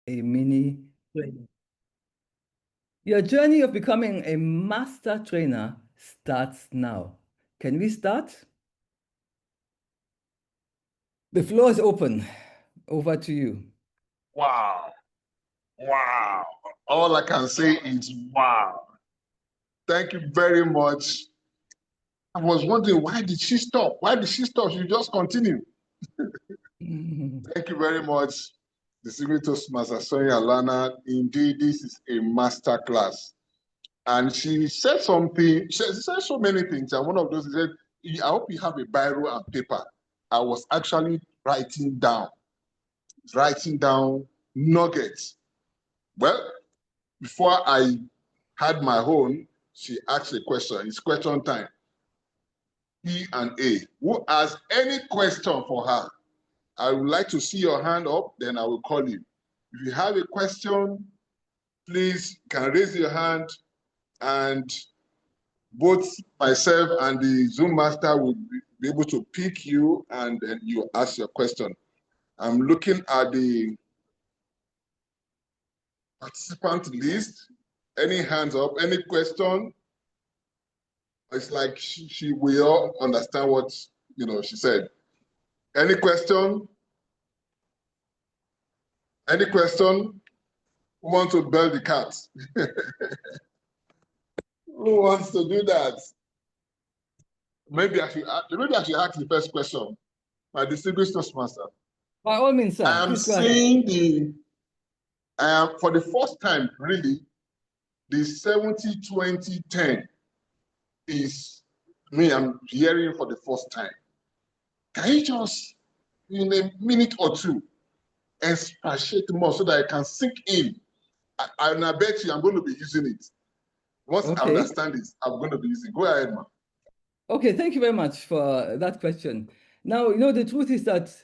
a mini trainer. Your journey of becoming a master trainer starts now. Can we start? The floor is open. Over to you. Wow. Wow. All I can say is wow. Thank you very much. I was wondering, why did she stop? Why did she stop? She just continue. Thank you very much, distinguished Toastmaster Sonia Alana. Indeed, this is a master class. And she said something, she said so many things. And one of those, she said, I hope you have a biro and paper. I was actually writing down nuggets. Well, before I had my own, she asked a question. It's question time. Q&A. Who has any question for her? I would like to see your hand up, then I will call you. If you have a question, please can raise your hand, and both myself and the Zoom master will be able to pick you, and then you ask your question. I'm looking at the participant list. Any hands up, any question? It's like she will understand what she said. Any question? Any question? Who wants to bell the cat? Who wants to do that? Maybe I should ask the first question. My distinguished Toastmaster. By all means, sir. I am seeing for the first time, really, the 70-20-10 is me. I'm hearing for the first time. Can you just, in a minute or two, expatiate more so that I can sink in? And I bet you I'm going to be using it. Once I understand it, I'm going to be using it. Go ahead, man. Okay, thank you very much for that question. Now, the truth is that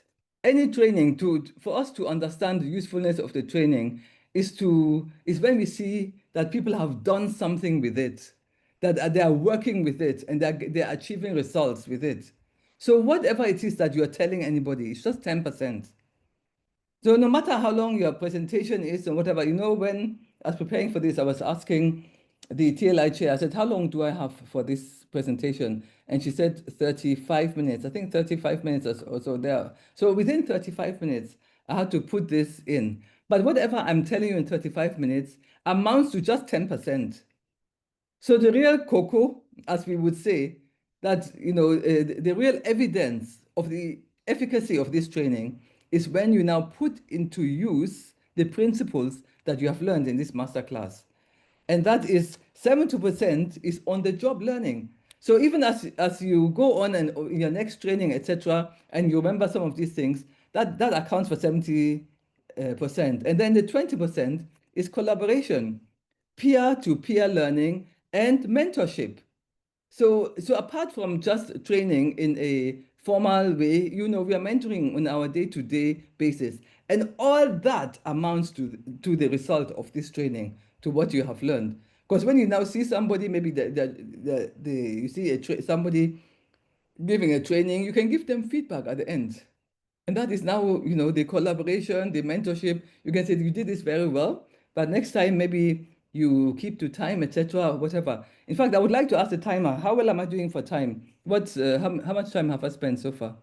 any training, for us to understand the usefulness of the training, is when we see that people have done something with it, that they are working with it, and they're achieving results with it. So whatever it is that you're telling anybody, it's just 10%. So no matter how long your presentation is and whatever, when I was preparing for this, I was asking the TLI chair, I said, how long do I have for this presentation? And she said 35 minutes. I think 35 minutes or so there. So within 35 minutes, I had to put this in. But whatever I'm telling you in 35 minutes amounts to just 10%. So the real cocoa, as we would say, that the real evidence of the efficacy of this training is when you now put into use the principles that you have learned in this masterclass. And that is 70% is on-the-job learning. So even as you go on and in your next training, etc., and you remember some of these things, that accounts for 70%. And then the 20% is collaboration, peer-to-peer learning, and mentorship. So apart from just training in a formal way, we are mentoring on our day-to-day basis. And all that amounts to the result of this training, to what you have learned. Because when you now see somebody, maybe you see somebody giving a training, you can give them feedback at the end. And that is now, the collaboration, the mentorship. You can say, you did this very well, but next time maybe you keep to time, etc., whatever. In fact, I would like to ask the timer, how well am I doing for time? How much time have I spent so far?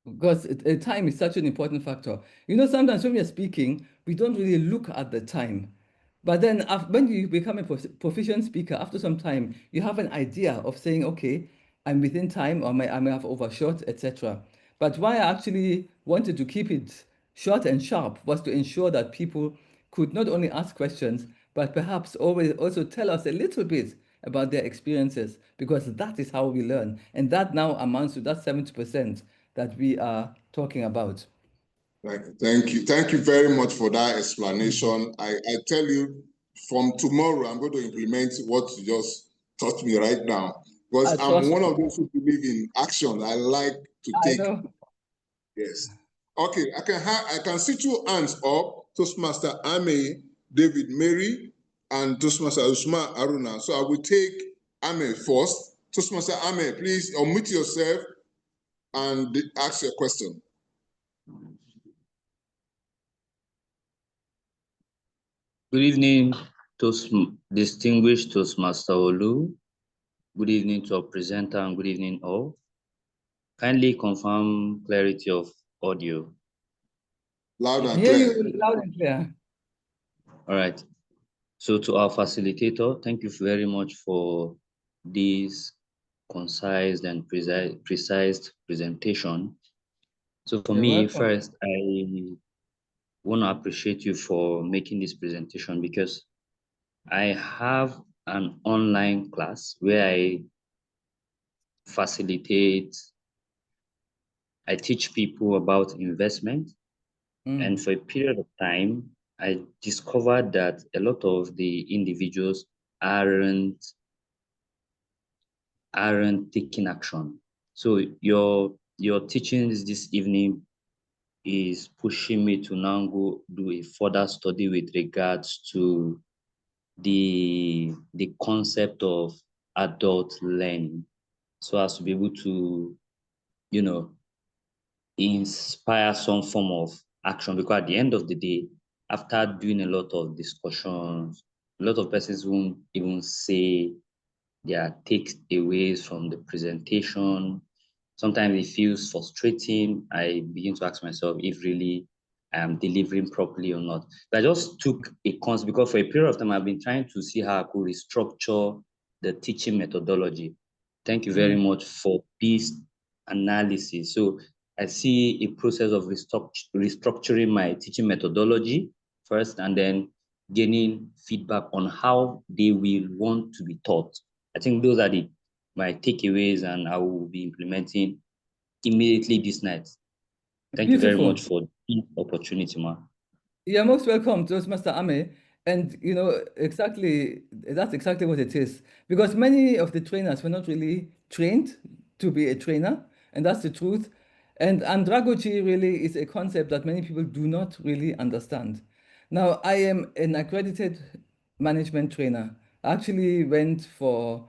Because time is such an important factor. Sometimes when we are speaking, we don't really look at the time. But then when you become a proficient speaker, after some time, you have an idea of saying, okay, I'm within time, or I may have overshot, etc. But why I actually wanted to keep it short and sharp was to ensure that people could not only ask questions, but perhaps always also tell us a little bit about their experiences, because that is how we learn. And that now amounts to that 70% that we are talking about. Thank you. Thank you very much for that explanation. I tell you, from tomorrow, I'm going to implement what you just taught me right now. Because I'm one of those who believe in action. I like to take. Yes. Okay, I can see two hands up. Toastmaster Ame, David Mary, and Toastmaster Usman Aruna. So I will take Ame first. Toastmaster Ame, please unmute yourself and ask your question. Good evening, distinguished Toastmaster Olu. Good evening to our presenter and good evening all. Kindly confirm clarity of audio. Loud and Hear clear. you loud and clear. All right. So to our facilitator, thank you very much for this concise and precise presentation. So for You're me, welcome. first, I want to appreciate you for making this presentation because I have an online class where I facilitate, I teach people about investment. And for a period of time, I discovered that a lot of the individuals aren't taking action. So your teachings this evening is pushing me to now go do a further study with regards to the concept of adult learning, so as to be able to, you know, inspire some form of action. Because at the end of the day, after doing a lot of discussions, a lot of persons won't even say their takeaways from the presentation. Sometimes it feels frustrating. I begin to ask myself if really I am delivering properly or not. But I just took a concept because for a period of time, I've been trying to see how I could restructure the teaching methodology. Thank you very much for this analysis. So I see a process of restructuring my teaching methodology first, and then gaining feedback on how they will want to be taught. I think those are my takeaways, and I will be implementing immediately this night. Thank you very much for the opportunity, ma. You're most welcome, Toastmaster Ame. And you know, that's exactly what it is. Because many of the trainers were not really trained to be a trainer, and that's the truth. And andragogy really is a concept that many people do not really understand. Now, I am an accredited management trainer. I actually went for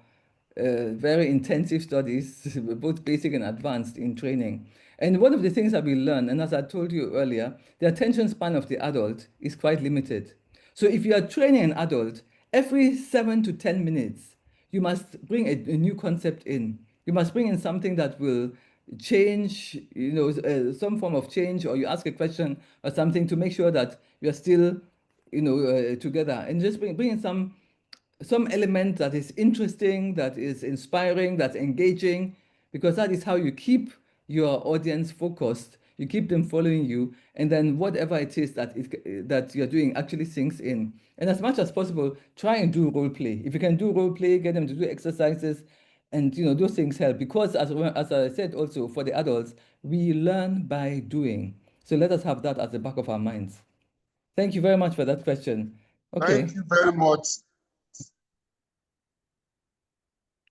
very intensive studies, both basic and advanced in training. And one of the things that we learn, and as I told you earlier, the attention span of the adult is quite limited. So if you are training an adult, every 7 to 10 minutes, you must bring a new concept in. You must bring in something that will change, you know, some form of change, or you ask a question or something to make sure that you're still, you know, together. And just bring in some element that is interesting, that is inspiring, that's engaging, because that is how you keep your audience focused. You keep them following you, and then whatever it is that you're doing actually sinks in. And as much as possible, try and do role play. If you can do role play, get them to do exercises, and you know those things help. Because as I said also, for the adults, we learn by doing. So let us have that at the back of our minds. Thank you very much for that question. Okay. Thank you very much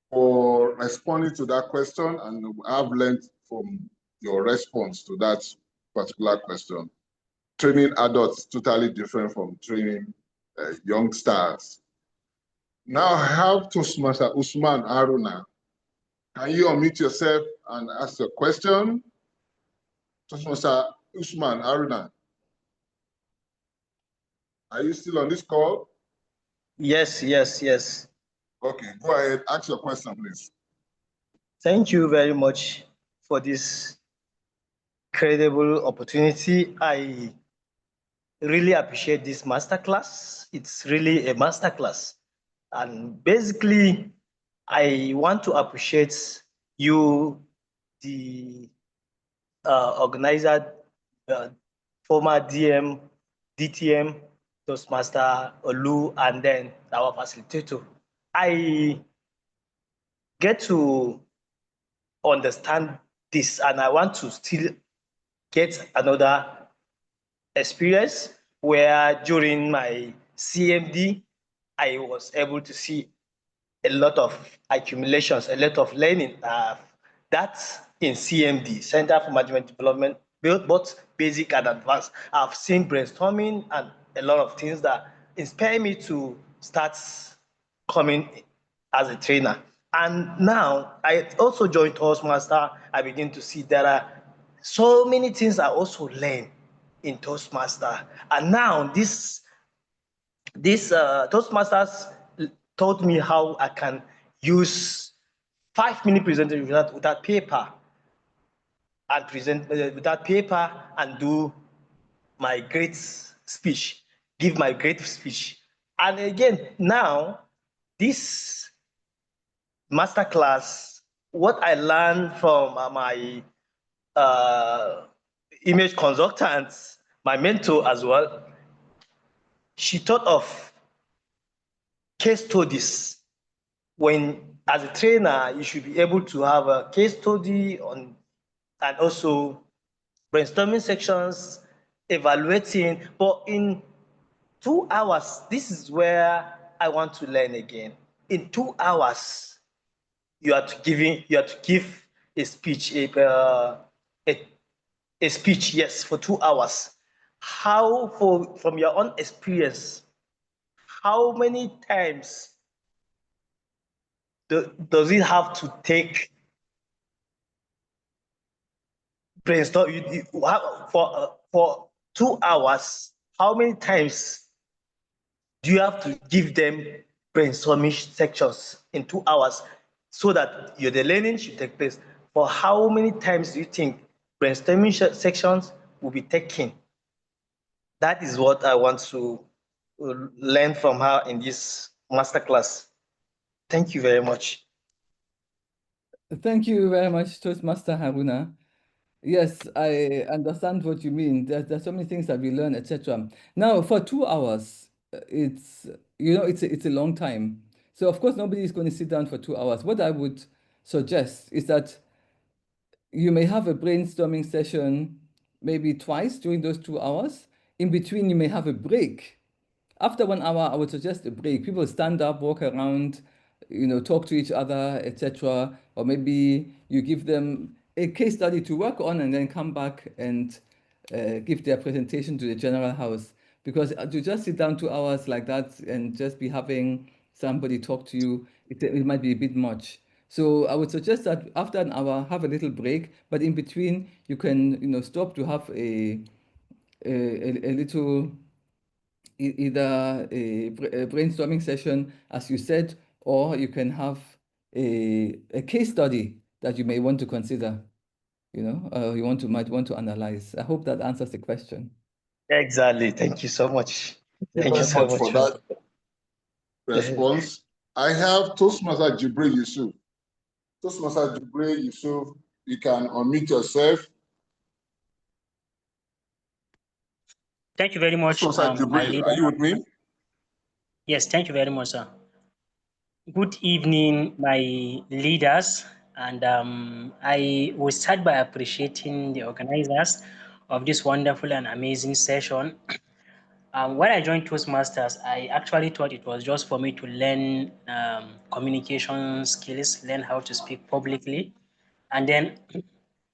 for responding to that question, and I've learned from your response to that particular question. Training adults totally different from training youngsters. Now I have Toastmaster Usman Haruna. Can you unmute yourself and ask your question? Toastmaster Usman Haruna, are you still on this call? Yes. Okay, go ahead, ask your question, please. Thank you very much for this incredible opportunity. I really appreciate this masterclass. It's really a masterclass. And basically, I want to appreciate you, the organizer, former DM, DTM, Toastmaster Olu, and then our facilitator. I get to understand this, and I want to still get another experience where during my CMD, I was able to see a lot of accumulations, a lot of learning. That's in CMD, Center for Management Development, both basic and advanced. I've seen brainstorming and a lot of things that inspire me to start coming as a trainer. And now I also joined Toastmaster. I begin to see there are so many things I also learn in Toastmaster. And now this This Toastmasters taught me how I can use 5-minute presentation without paper and present without paper and do my great speech, give my great speech. And again, now this masterclass, what I learned from my image consultant, my mentor as well, she thought of case studies. When as a trainer, you should be able to have a case study on, and also brainstorming sections, evaluating. But in 2 hours, this is where I want to learn again. In 2 hours, you have to give a speech, a speech, yes, for 2 hours. How, from your own experience, how many times does it have to take brainstorm for 2 hours? How many times do you have to give them brainstorming sections in 2 hours so that the learning should take place? For how many times do you think brainstorming sections will be taken? That is what I want to learn from her in this masterclass. Thank you very much. Thank you very much, Toastmaster Haruna. Yes, I understand what you mean. There's so many things that we learn, etc. Now, for 2 hours, it's it's a long time. So of course, nobody is going to sit down for 2 hours. What I would suggest is that you may have a brainstorming session maybe twice during those 2 hours. In between, you may have a break. After 1 hour, I would suggest a break. People stand up, walk around, talk to each other, etc. Or maybe you give them a case study to work on and then come back and give their presentation to the general house. Because to just sit down 2 hours like that and just be having somebody talk to you, it might be a bit much. So I would suggest that after 1 hour, have a little break, but in between, you can stop to have a little either a brainstorming session, as you said, or you can have a case study that you may want to consider, might want to analyze. I hope that answers the question. Exactly. Thank you so much. Thank you so much for that response. I have Toastmaster Jibril Yusuf. Toastmaster Jibril Yusuf, you can unmute yourself. Thank you very much, my leader. Are you with me? Yes, thank you very much, sir. Good evening, my leaders. And I will start by appreciating the organizers of this wonderful and amazing session. When I joined Toastmasters, I actually thought it was just for me to learn communication skills, learn how to speak publicly. And then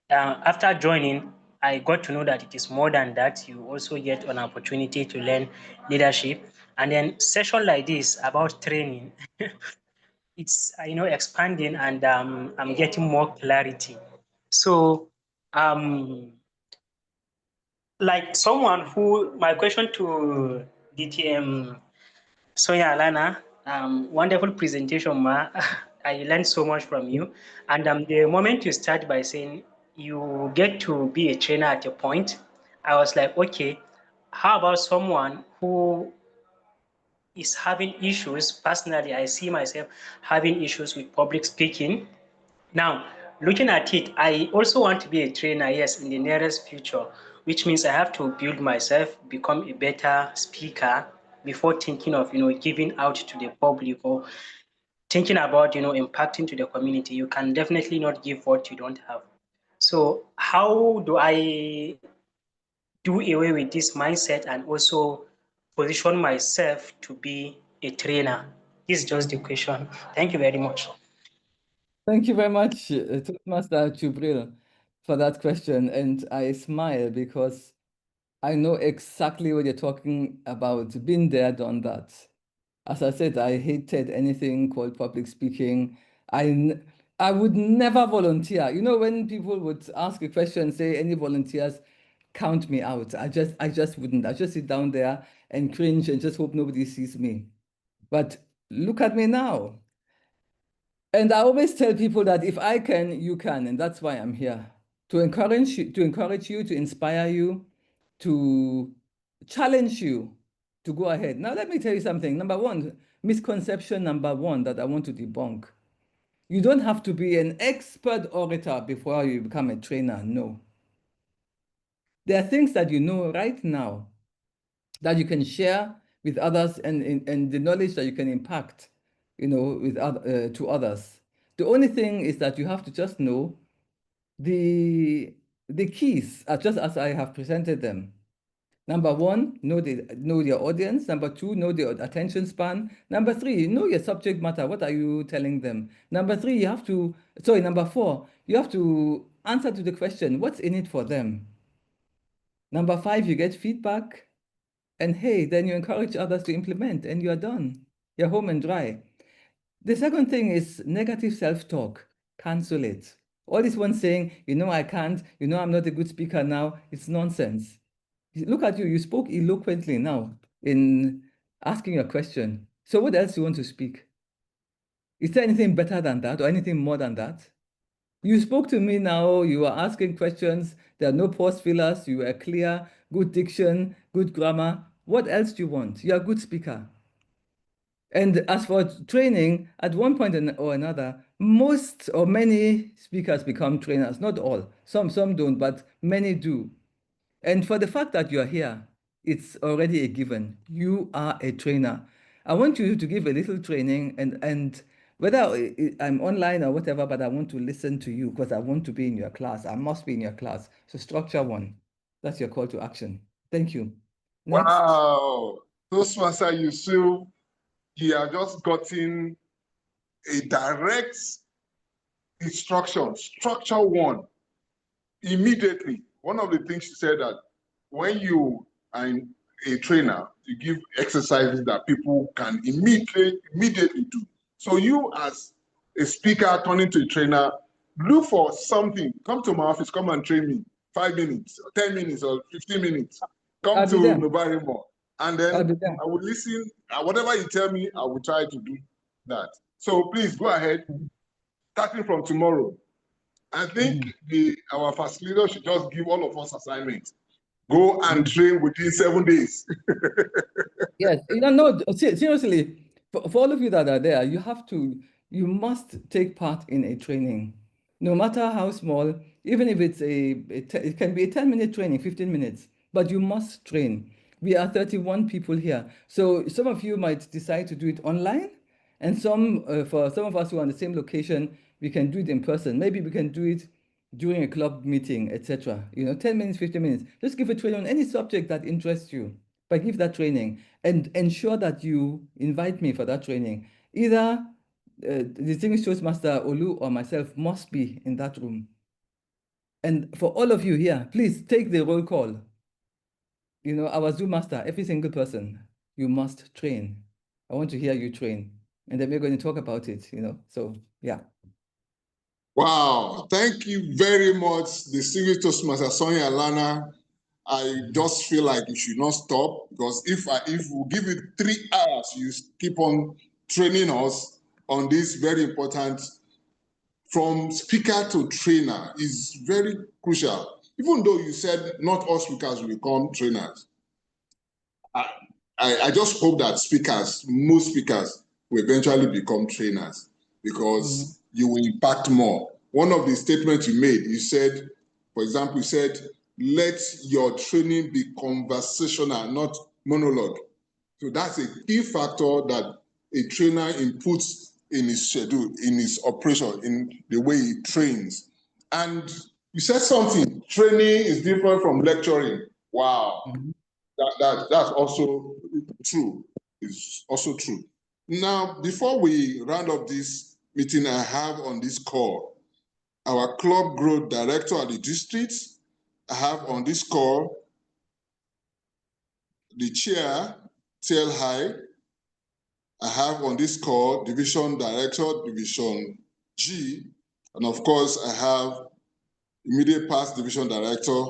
after joining, I got to know that it is more than that. You also get an opportunity to learn leadership. And then session like this about training, it's expanding, and I'm getting more clarity. So like someone who, my question to DTM Sonia Alana, wonderful presentation, Ma. I learned so much from you. And the moment you start by saying you get to be a trainer at a point, I was like, okay, how about someone who is having issues? Personally, I see myself having issues with public speaking. Now, looking at it, I also want to be a trainer, yes, in the nearest future, which means I have to build myself, become a better speaker before thinking of, giving out to the public or thinking about, impacting to the community. You can definitely not give what you don't have. So how do I do away with this mindset and also position myself to be a trainer? This is just the question. Thank you very much. Thank you very much, Toastmaster Jibril, for that question. And I smile because I know exactly what you're talking about. Been there, done that. As I said, I hated anything called public speaking. I would never volunteer. When people would ask a question, say, any volunteers, count me out. I just wouldn't. I just sit down there and cringe and just hope nobody sees me. But look at me now. And I always tell people that if I can, you can, and that's why I'm here. To encourage you, to inspire you, to challenge you to go ahead. Now, let me tell you something. Number one, misconception number one that I want to debunk. You don't have to be an expert orator before you become a trainer. No. There are things that you know right now that you can share with others, and the knowledge that you can impact, with to others. The only thing is that you have to just know the keys, just as I have presented them. Number one, know your audience. Number two, know the attention span. Number three, know your subject matter. What are you telling them? Number four, you have to answer to the question, what's in it for them? Number five, you get feedback. And hey, then you encourage others to implement, and you're done. You're home and dry. The second thing is negative self-talk. Cancel it. All this one saying, I can't, I'm not a good speaker now, it's nonsense. Look at you, you spoke eloquently now in asking a question. So what else do you want to speak? Is there anything better than that or anything more than that? You spoke to me now, you are asking questions, there are no pause fillers, you are clear, good diction, good grammar. What else do you want? You're a good speaker. And as for training, at one point or another, most or many speakers become trainers. Not all, some don't, but many do. And for the fact that you're here, it's already a given. You are a trainer. I want you to give a little training, and whether I'm online or whatever, but I want to listen to you because I want to be in your class. I must be in your class. So structure one. That's your call to action. Thank you. Next. Wow. Toastmaster Yusuf, you have just gotten a direct instruction, structure one, immediately. One of the things she said that when you are a trainer, you give exercises that people can immediately do. So you as a speaker turning to a trainer, look for something. Come to my office, come and train me. 5 minutes, 10 minutes, or 15 minutes. Come to Nobarimo. And then I will listen. Whatever you tell me, I will try to do that. So please go ahead, starting from tomorrow. I think our facilitator should just give all of us assignments. Go and train within 7 days. Yes, no, seriously, for all of you that are there, you must take part in a training, no matter how small, even if it's it can be a 10-minute training, 15 minutes, but you must train. We are 31 people here. So some of you might decide to do it online, and for some of us who are in the same location, we can do it in person. Maybe we can do it during a club meeting, etc. 10 minutes, 15 minutes. Just give a training on any subject that interests you. But give that training and ensure that you invite me for that training. Either the Distinguished Toastmaster Olu or myself must be in that room. And for all of you here, please take the roll call. Our Zoom master, every single person, you must train. I want to hear you train. And then we're going to talk about it, So, yeah. Wow. Thank you very much, Distinguished Toastmaster Sonia Lana. I just feel like you should not stop, because if we give you 3 hours, you keep on training us on this very important, from speaker to trainer, is very crucial. Even though you said not all speakers will become trainers, I just hope that most speakers will eventually become trainers, because you will impact more. One of the statements you made, you said, for example, you said, let your training be conversational, not monologue. So that's a key factor that a trainer inputs in his schedule, in his operation, in the way he trains. And you said something, training is different from lecturing. Wow. That's also true. It's also true. Now, before we round up this meeting, I have on this call our club growth director at the district. I have on this call the chair, Tel High. I have on this call division director, division G. And of course, I have immediate past division director,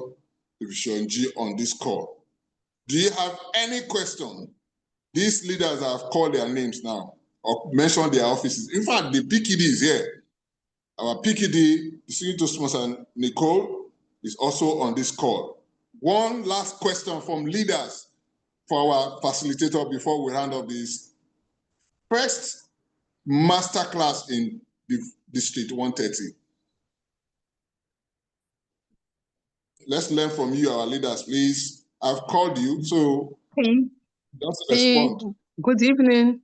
Division G on this call. Do you have any question? These leaders have called their names now or mentioned their offices. In fact, the PKD is here. Our PKD, Distinguished Toastmaster Nicole, is also on this call. One last question from leaders for our facilitator before we round up this first masterclass in District 130. Let's learn from you, our leaders, please. I've called you, so just respond. Good evening.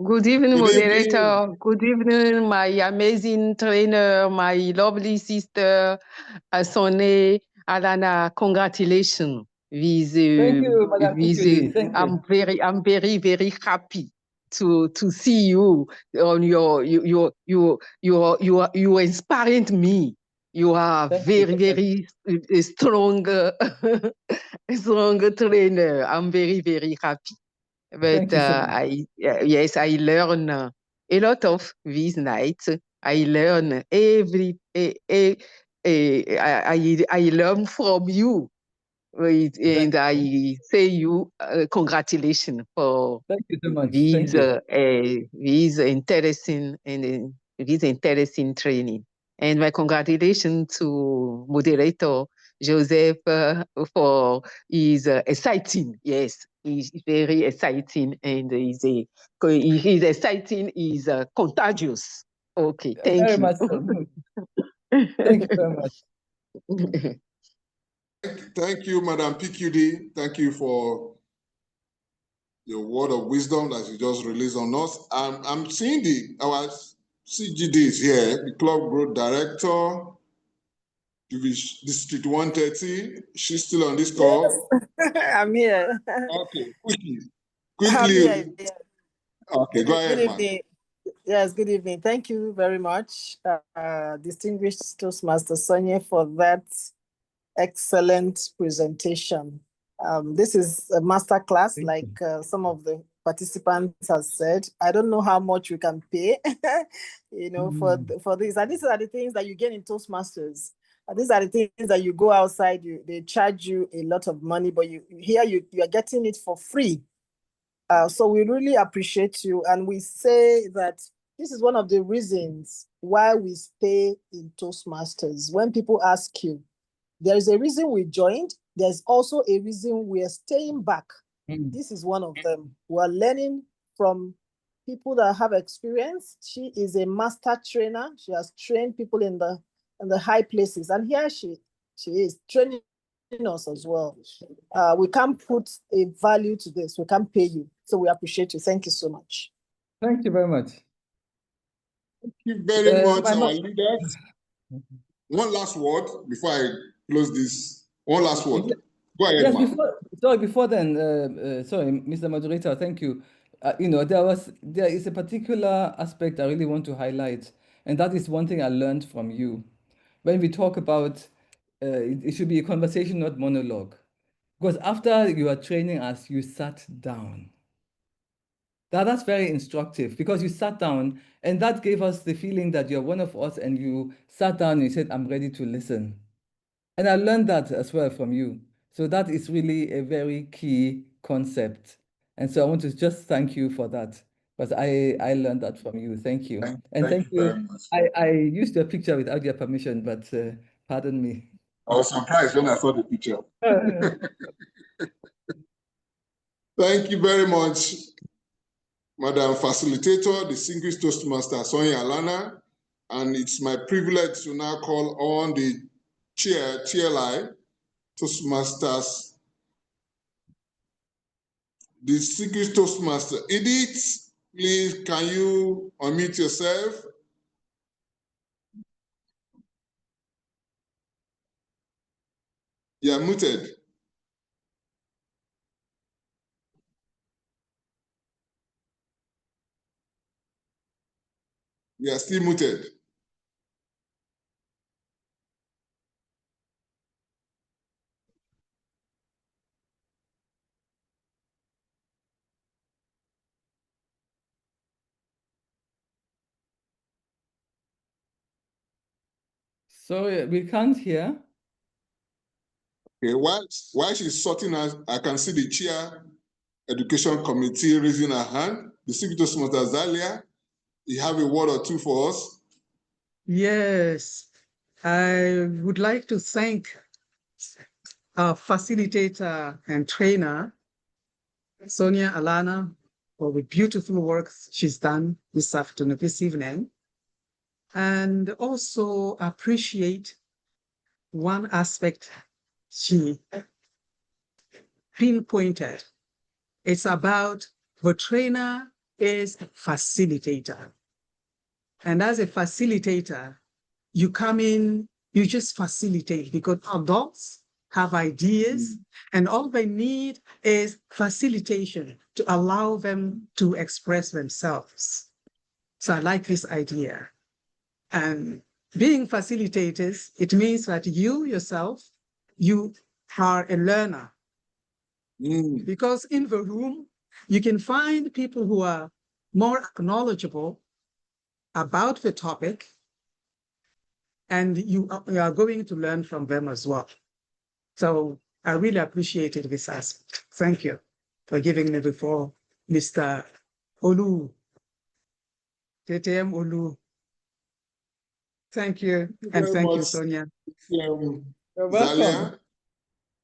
Good evening, Good moderator. evening. Good evening, my amazing trainer, my lovely sister, Sonny Alana. Congratulations. Thank you, Madam PQD. Thank you. I'm very happy to see you on you inspiring me. You are very strong strong trainer. I'm very happy. But yes, I learn a lot of this night. I learn I learn from you. And I say you congratulations for Thank you so much. this interesting training. And my congratulations to moderator Joseph for his exciting. Yes, he's very exciting, and he's exciting. He's contagious. Okay, thank very you. Much so. Thank you very much. Thank you, Madam PQD. Thank you for your word of wisdom that you just released on us. I'm seeing our CGD is here, the Club Growth Director, District 130. She's still on this call. Yes. I'm here. Okay, quickly. I'm here. Okay, go ahead, good evening. Yes, good evening. Thank you very much, distinguished Toastmaster Sonia, for that excellent presentation. This is a master class, like some of the participants have said. I don't know how much we can pay, for this. And these are the things that you get in Toastmasters. These are the things that you go outside, they charge you a lot of money, but you are getting it for free. So we really appreciate you. And we say that this is one of the reasons why we stay in Toastmasters. When people ask you, there is a reason we joined. There's also a reason we are staying back. This is one of them. We're learning from people that have experience. She is a master trainer. She has trained people in the high places. And here she is training us as well. We can't put a value to this. We can't pay you. So we appreciate you. Thank you so much. Thank you very much. Thank you very much, our leaders. One last word before I close this. One last word. Go ahead, yes, before then, sorry, Mr. Moderator, thank you. There is a particular aspect I really want to highlight, and that is one thing I learned from you. When we talk about, it should be a conversation, not monologue. Because after you are training us, you sat down. That's very instructive, because you sat down and that gave us the feeling that you're one of us, and you sat down and you said, I'm ready to listen. And I learned that as well from you. So that is really a very key concept. And so I want to just thank you for that, because I learned that from you. Thank you. Thank you very much. I used your picture without your permission, but pardon me. I was surprised when I saw the picture. Thank you very much, Madam Facilitator, Distinguished Toastmaster Sonia Alana. And it's my privilege to now call on the chair, TLI, Toastmasters, Distinguished Toastmaster Edith. Please, can you unmute yourself? You are muted. You are still muted. Sorry, we can't hear. Okay, while she's sorting out, I can see the chair education committee raising her hand. The Distinguished Toastmaster Zalia, you have a word or two for us? Yes, I would like to thank our facilitator and trainer, Sonia Alana, for the beautiful work she's done this afternoon, this evening, and also appreciate one aspect she pinpointed. It's about the trainer is a facilitator. And as a facilitator, you come in, you just facilitate because adults have ideas and all they need is facilitation to allow them to express themselves. So I like this idea. And being facilitators, it means that you yourself, you are a learner. Because in the room, you can find people who are more knowledgeable about the topic, and you are going to learn from them as well. So I really appreciated this aspect. Thank you for giving me the floor, Mr. Olu, TTM Olu. Thank you, and thank you, Sonia. Zalia,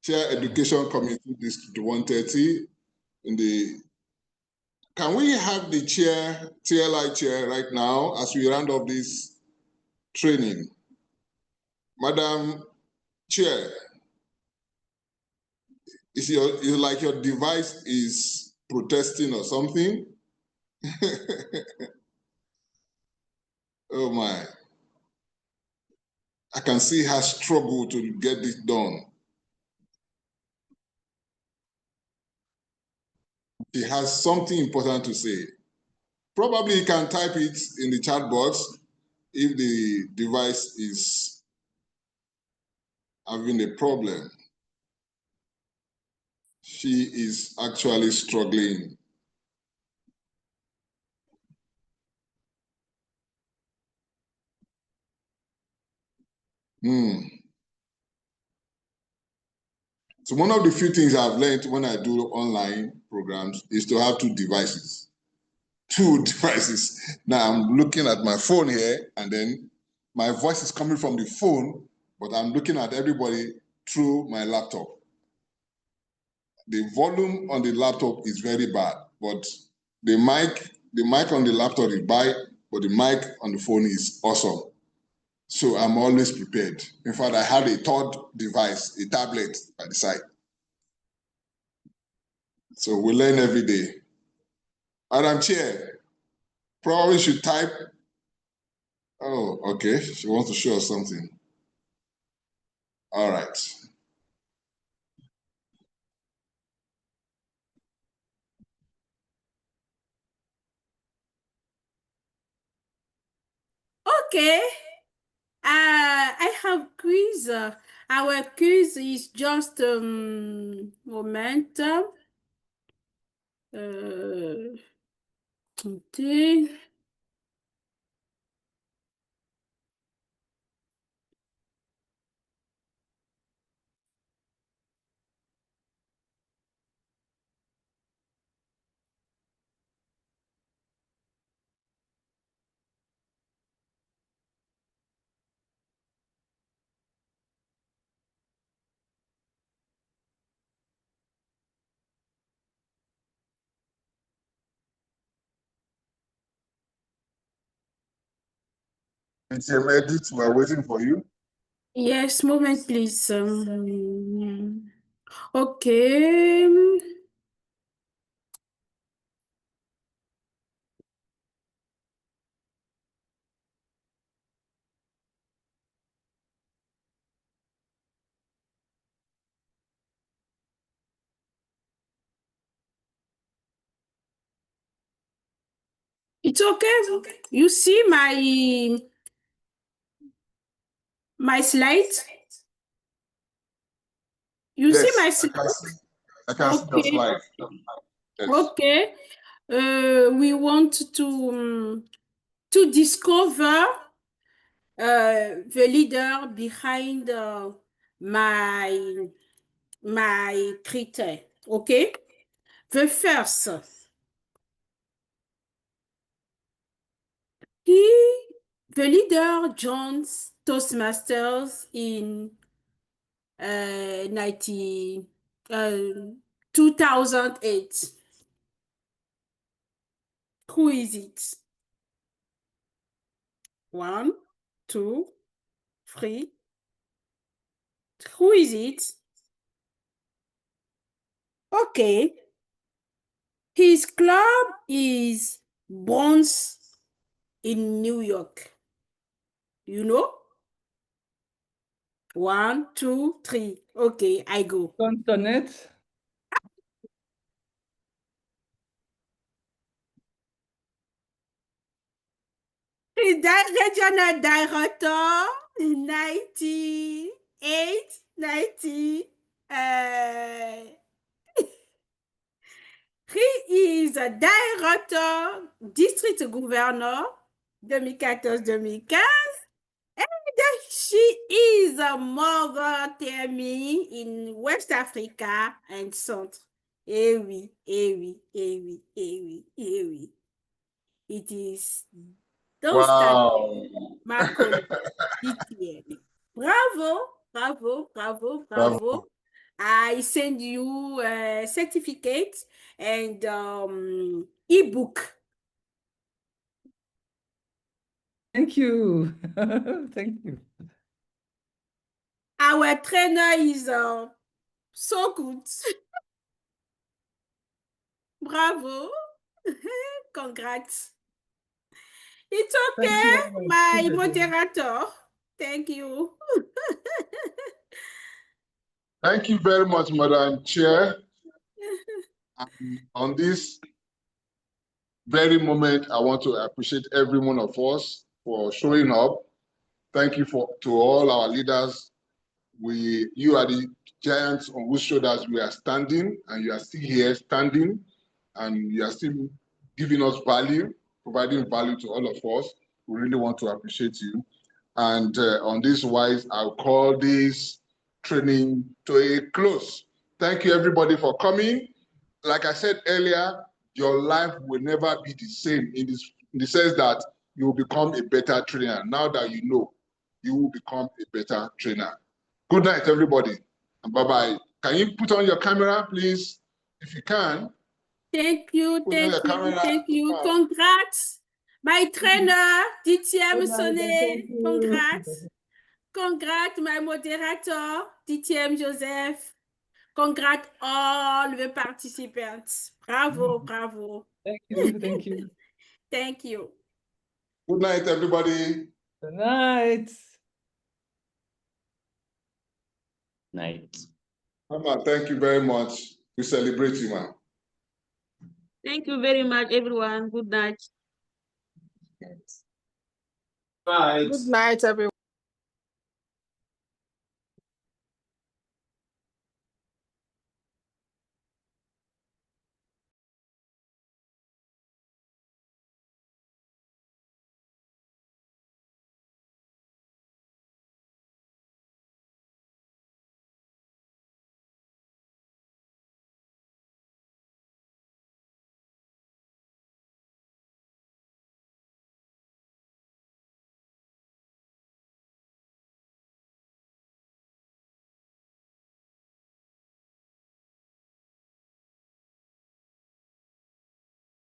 Chair Education Committee, District 130. Can we have the chair, TLI chair right now as we round up this training? Madam Chair, is like your device is protesting or something? Oh my. I can see her struggle to get this done. She has something important to say. Probably you can type it in the chat box if the device is having a problem. She is actually struggling. So one of the few things I've learned when I do online programs is to have two devices. Now I'm looking at my phone here, and then my voice is coming from the phone, but I'm looking at everybody through my laptop. The volume on the laptop is very bad, but the mic on the laptop is bad, but the mic on the phone is awesome. So I'm always prepared. In fact, I have a third device, a tablet by the side. So we learn every day. Madam Chair, probably should type. Oh, okay. She wants to show us something. All right. Okay. I have quiz. Our quiz is just momentum. Okay. It's a edit. We're waiting for you. Yes, moment, please. Okay. It's okay. You see my slides? You Yes, see my slides? I can see your slide. Yes. Okay. We want to discover the leader behind my my critique, okay? The first, the leader joins Toastmasters in 2008. Who is it? 1, 2, 3. Who is it? Okay. His club is Bronx in New York. You know? 1, 2, 3. Okay, I go. Antoinette. Regional director, 98, 90. He is a director, district governor, 2014-2015. And she is a mother Temi in West Africa and Centre. Eh oui, eh oui, eh oui, eh oui, eh oui. It is Wow. Marco DTM. Bravo, bravo, bravo, bravo. I send you a certificate and ebook. Thank you. Thank you. Our trainer is so good. Bravo. Congrats. It's okay, my moderator. Thank you. Thank you very much, Madam Chair. On this very moment, I want to appreciate every one of us for showing up. Thank you to all our leaders. You are the giants on whose shoulders we are standing, and you are still here standing, and you are still giving us value, providing value to all of us. We really want to appreciate you. And on this wise, I'll call this training to a close. Thank you, everybody, for coming. Like I said earlier, your life will never be the same in the sense that you will become a better trainer. Now that you know, you will become a better trainer. Good night, everybody, and bye-bye. Can you put on your camera, please, if you can? Thank you, thank you. Congrats. My trainer, DTM Sonnet, congrats. Congrats, my moderator, DTM Joseph. Congrats all the participants. Bravo, bravo. Thank you, thank you. Thank you. Good night, everybody. Good night. Night. Mama, thank you very much. We celebrate you, man. Thank you very much, everyone. Good night. Good night, everyone.